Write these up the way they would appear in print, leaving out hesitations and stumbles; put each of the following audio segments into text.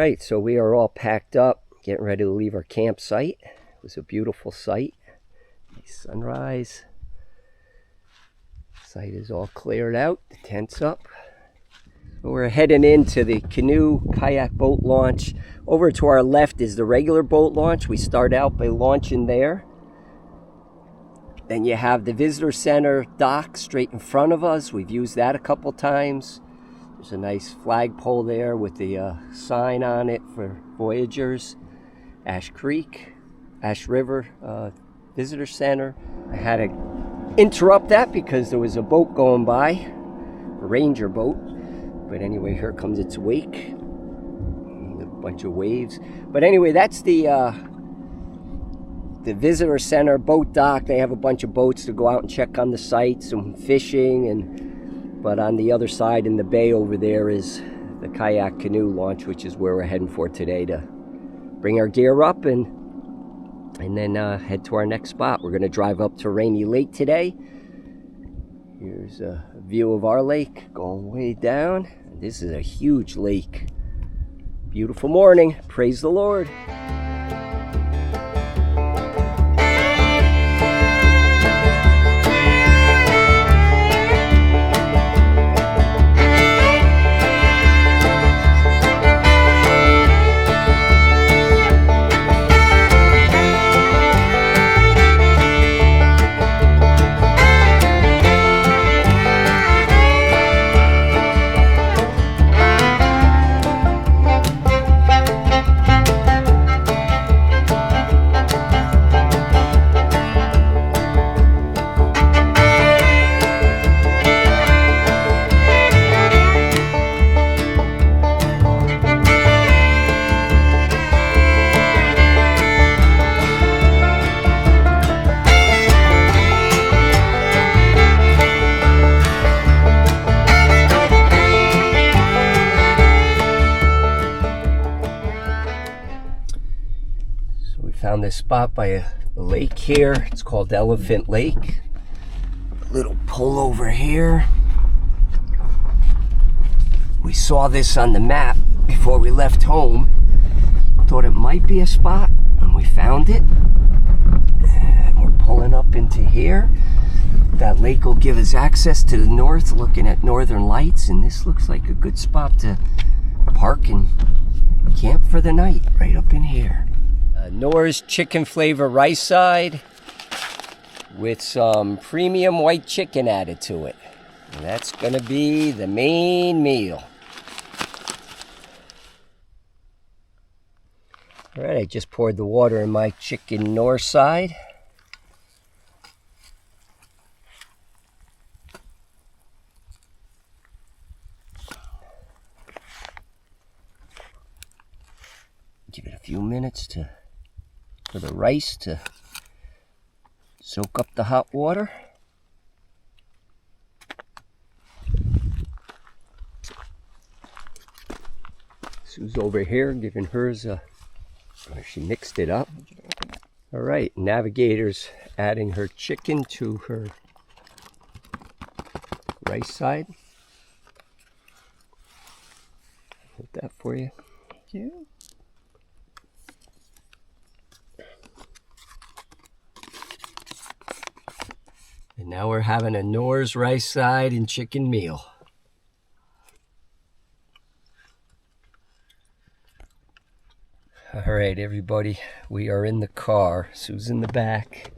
right, so we are all packed up, getting ready to leave our campsite. It was a beautiful sight. Nice sunrise. Site is all cleared out, the tent's up. So we're heading into the canoe kayak boat launch. Over to our left is the regular boat launch. We start out by launching there. Then you have the visitor center dock straight in front of us. We've used that a couple times. There's a nice flagpole there with the sign on it for Voyagers. Ash River Visitor Center. I had to interrupt that because there was a boat going by, a ranger boat. But anyway, here comes its wake. A bunch of waves. But anyway, that's the visitor center boat dock. They have a bunch of boats to go out and check on the site, some fishing, but on the other side in the bay over there is the kayak canoe launch, which is where we're heading for today to bring our gear up and then head to our next spot. We're going to drive up to Rainy Lake today. Here's a view of our lake going way down. This is a huge lake. Beautiful morning. Praise the Lord. Found this spot by a lake here. It's called Elephant Lake. A little pull over here. We saw this on the map before we left home. Thought it might be a spot, and we found it. And we're pulling up into here. That lake will give us access to the north, looking at northern lights, and this looks like a good spot to park and camp for the night, right up in here. Nora's chicken flavor rice side with some premium white chicken added to it. And that's going to be the main meal. All right, I just poured the water in my chicken Nor side. Give it a few minutes for the rice to soak up the hot water. Sue's over here giving hers she mixed it up. All right, Navigator's adding her chicken to her rice side. Hold that for you. Thank you. And now we're having a Nora's rice side and chicken meal. All right, everybody, we are in the car. Sue's in the back.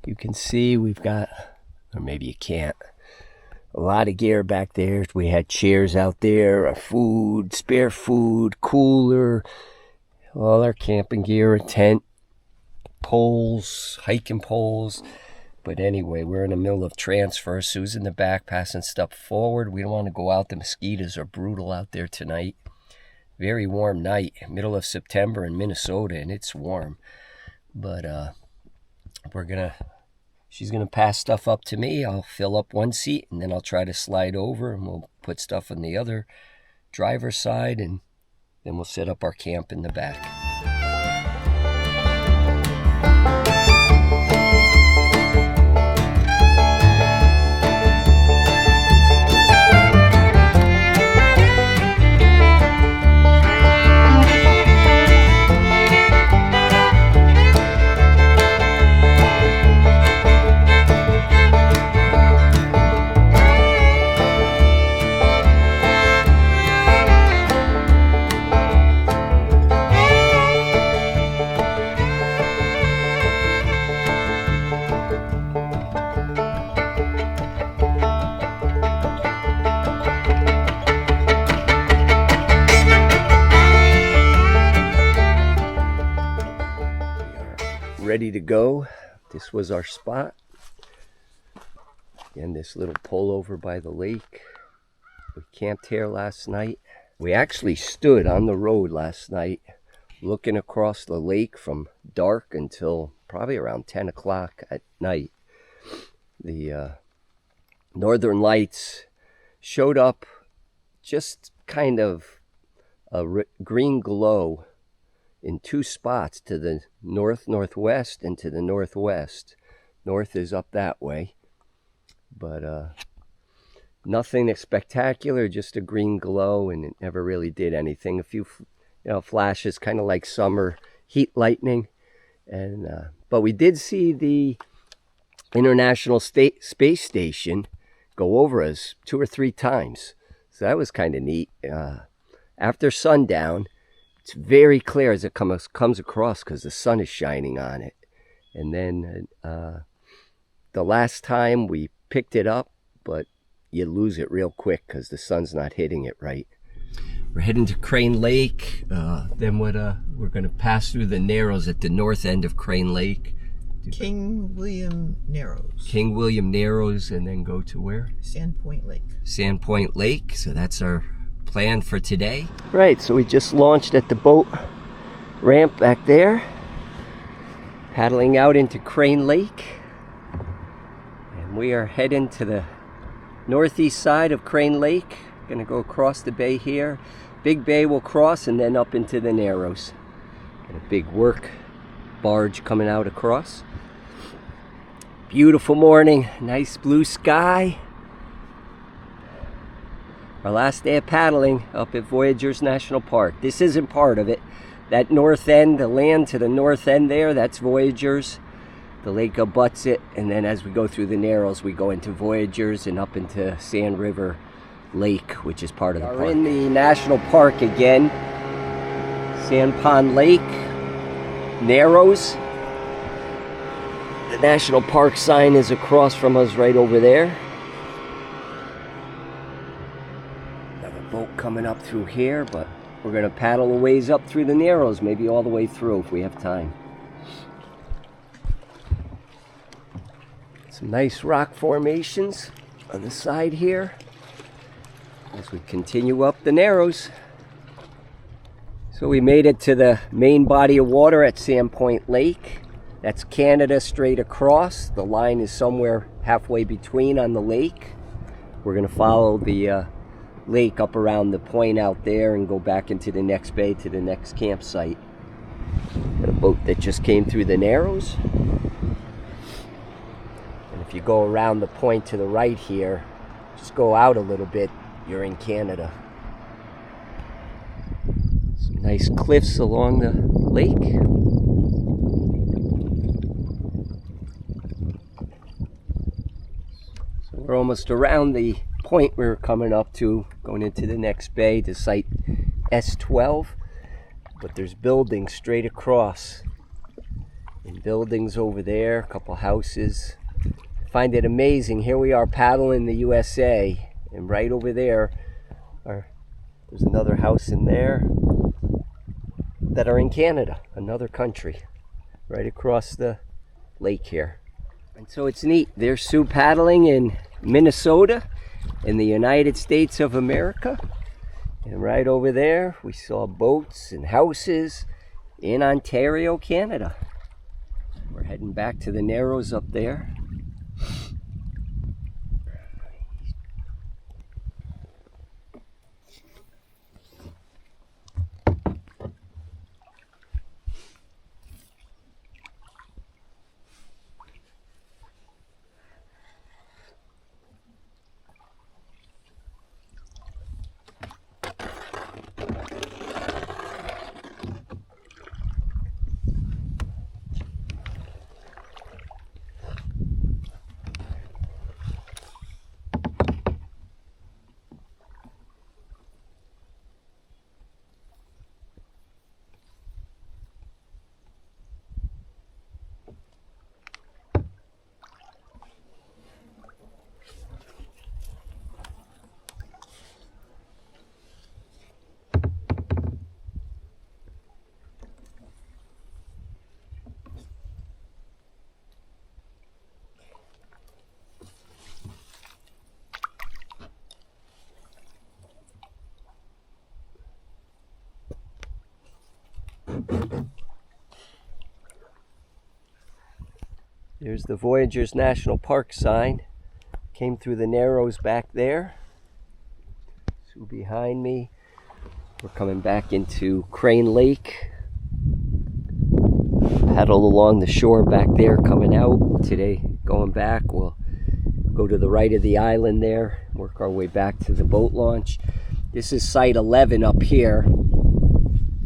You can see we've got, or maybe you can't, a lot of gear back there. We had chairs out there, food, spare food, cooler, all our camping gear, a tent, poles, hiking poles. But anyway, we're in the middle of transfer. Sue's in the back passing stuff forward. We don't want to go out. The mosquitoes are brutal out there tonight. Very warm night, middle of September in Minnesota, and it's warm. But she's gonna pass stuff up to me. I'll fill up one seat, and then I'll try to slide over, and we'll put stuff on the other driver's side, and then we'll set up our camp in the back. ready to go. This was our spot. Again, this little pullover by the lake. We camped here last night. We actually stood on the road last night looking across the lake from dark until probably around 10 o'clock at night. The northern lights showed up, just kind of a green glow in two spots, to the northwest and to the northwest. North is up that way, but nothing spectacular, just a green glow, and it never really did anything. A few flashes, kind of like summer heat lightning, and but we did see the International Space Station go over us 2 or 3 times, so that was kind of neat. After sundown, it's very clear as it comes across because the sun is shining on it. And then the last time we picked it up, but you lose it real quick because the sun's not hitting it right. We're heading to Crane Lake. Then we're going to pass through the Narrows at the north end of Crane Lake. King William Narrows, and then go to where? Sandpoint Lake. So that's our plan for today. Right, so we just launched at the boat ramp back there, paddling out into Crane Lake, and we are heading to the northeast side of Crane Lake. Gonna go across the bay here. Big Bay will cross and then up into the Narrows. Got a big work barge coming out across. Beautiful morning, nice blue sky. Our last day of paddling up at Voyagers National Park. This isn't part of it. That north end, the land to the north end there, that's Voyagers. The lake abuts it, and then as we go through the Narrows, we go into Voyagers and up into Sand River Lake, which is part of the park. We're in the national park again. Sand Pond Lake, Narrows. The national park sign is across from us right over there. Boat coming up through here, but we're going to paddle a ways up through the Narrows, maybe all the way through if we have time. Some nice rock formations on the side here as we continue up the Narrows. So we made it to the main body of water at Sandpoint Lake. That's Canada straight across. The line is somewhere halfway between on the lake. We're going to follow the lake up around the point out there and go back into the next bay to the next campsite. Got a boat that just came through the Narrows. And if you go around the point to the right here, just go out a little bit, you're in Canada. Some nice cliffs along the lake. So we're almost around the point we were coming up to, going into the next bay to site S12, but there's buildings straight across, and buildings over there, a couple houses. I find it amazing. Here we are paddling the USA, and right over there there's another house in there that are in Canada, another country, right across the lake here. And so it's neat. There's Sue paddling in Minnesota, in the United States of America, and right over there we saw boats and houses in Ontario, Canada. We're heading back to the Narrows up there. There's the Voyagers National Park sign. Came through the Narrows back there. So behind me, we're coming back into Crane Lake. Paddle along the shore back there, coming out. Today, going back, we'll go to the right of the island there, work our way back to the boat launch. This is site 11 up here.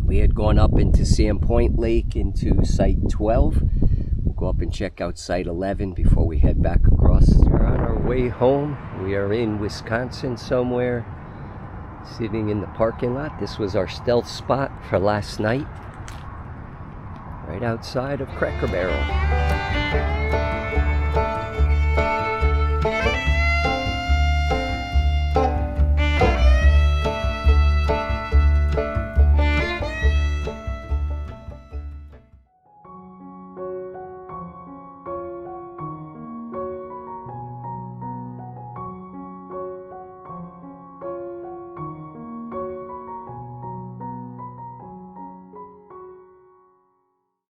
We had gone up into Sandpoint Lake into site 12. We'll go up and check out site 11 before we head back across. We're on our way home. We are in Wisconsin somewhere, sitting in the parking lot. This was our stealth spot for last night, right outside of Cracker Barrel.